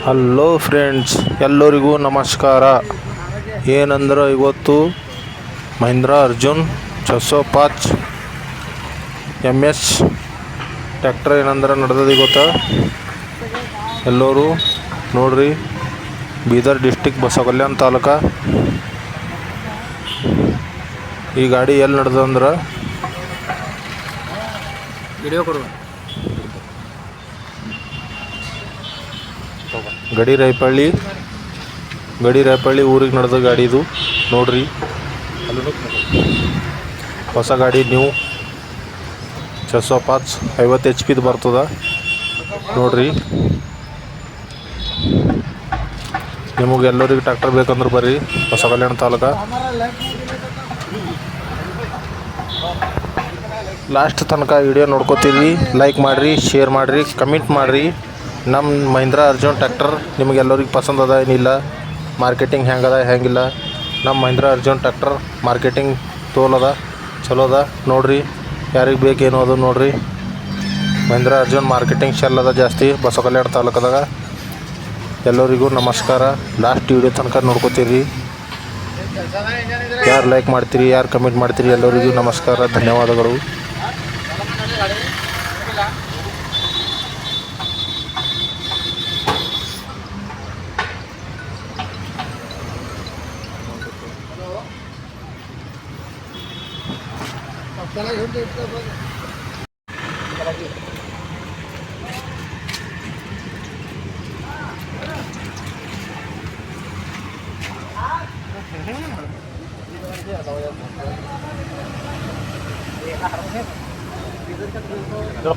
Hello friends, ಎಲ್ಲರಿಗೂ ನಮಸ್ಕಾರ. ಏನಂದ್ರೆ ಇವತ್ತು ಮಹೀಂದ್ರ ಅರ್ಜುನ್ 605 MS ಟ್ಯಾಕ್ಟರ್ ಏನಂದ್ರೆ ನಡೆದದ ಗೊತ್ತಾ. ಎಲ್ಲರೂ ನೋಡ್ರಿ, ಬೀದರ್ ಡಿಸ್ಟಿಕ್ ಬಸವಕಲ್ಯಾಣ ತಾಲೂಕು. ಈ ಗಾಡಿ ಎಲ್ಲಿ ನಡೆದಂದ್ರೆ ವಿಡಿಯೋ ಕೊಡು. ಗಡಿ ರಾಯಪಳ್ಳಿ ಊರಿಗೆ ನಡೆದ ಗಾಡಿ ಇದು. ನೋಡ್ರಿ, ಹೊಸ ಗಾಡಿ ನ್ಯೂ 605 50 HP ಬರ್ತದ. ನೋಡ್ರಿ, ನಿಮಗೆ ಎಲ್ಲರಿಗೆ ಟ್ರ್ಯಾಕ್ಟರ್ ಬೇಕಂದ್ರೆ ಬರ್ರಿ ಹೊಸ ಕಲ್ಯಾಣ ತಾಲೂಕು. ಲಾಸ್ಟ್ ತನಕ ವಿಡಿಯೋ ನೋಡ್ಕೋತೀವಿ. ಲೈಕ್ ಮಾಡಿರಿ, ಶೇರ್ ಮಾಡಿರಿ, ಕಮೆಂಟ್ ಮಾಡಿರಿ. ನಮ್ಮ ಮಹೀಂದ್ರ ಅರ್ಜುನ್ ಟ್ರ್ಯಾಕ್ಟರ್ ನಿಮಗೆಲ್ಲರಿಗೆ ಪಸಂದ್ ಅದ ಏನಿಲ್ಲ, ಮಾರ್ಕೆಟಿಂಗ್ ಹೆಂಗದ ಹೆಂಗಿಲ್ಲ. ನಮ್ಮ ಮಹೀಂದ್ರ ಅರ್ಜುನ್ ಟ್ರ್ಯಾಕ್ಟರ್ ಮಾರ್ಕೆಟಿಂಗ್ ತೋಲದ, ಚಲೋ ಅದ. ನೋಡ್ರಿ, ಯಾರಿಗೆ ಬೇಕೇನೋ ಅದು ನೋಡ್ರಿ. ಮಹೀಂದ್ರ ಅರ್ಜುನ್ ಮಾರ್ಕೆಟಿಂಗ್ ಶೆಲ್ ಅದ ಜಾಸ್ತಿ ಬಸವಕಲ್ಯಾಣ ತಾಲೂಕದಾಗ. ಎಲ್ಲರಿಗೂ ನಮಸ್ಕಾರ. ಲಾಸ್ಟ್ ವಿಡಿಯೋ ತನಕ ನೋಡ್ಕೋತೀರಿ. ಯಾರು ಲೈಕ್ ಮಾಡ್ತೀರಿ, ಯಾರು ಕಮೆಂಟ್ ಮಾಡ್ತೀರಿ, ಎಲ್ಲರಿಗೂ ನಮಸ್ಕಾರ, ಧನ್ಯವಾದಗಳು.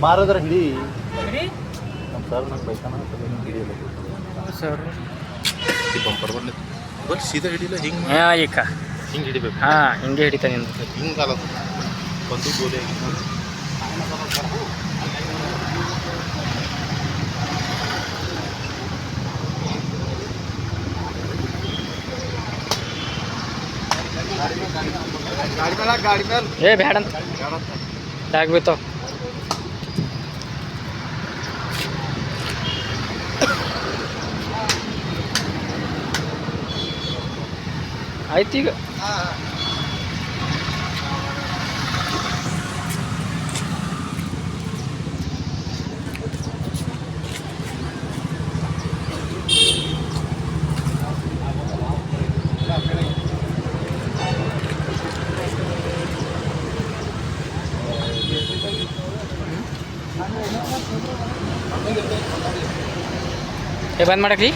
ಬಾರದ್ರ ಹಿಡಿ ನಮ್ಮ ಸರ್ ನಂಗೆ ಬೈತಾನ ಹಿಡಿಯಲ್ಲ ಸರ್. ಬಂಪರ್ ಬಟ್ ಸೀದಾ ಹಿಡಿಲ್ಲ, ಹಿಂಗೆ ಹಿಂಗೆ ಹಿಡಿಬೇಕು. ಹಿಂಗೆ ಹಿಡಿತಾನೆ ಹಿಂಗೆ ಕಾಲ ಒಂದು ಗೋಲಿ ಏ ಬ್ಯಾಡ ಅಂತ ಬ್ಯಾಗ್ ಬೀಳ್ತಾವ. ಆಯ್ತು ಈಗ ಬಂದ್ ಮಾಡಕ್ರಿ.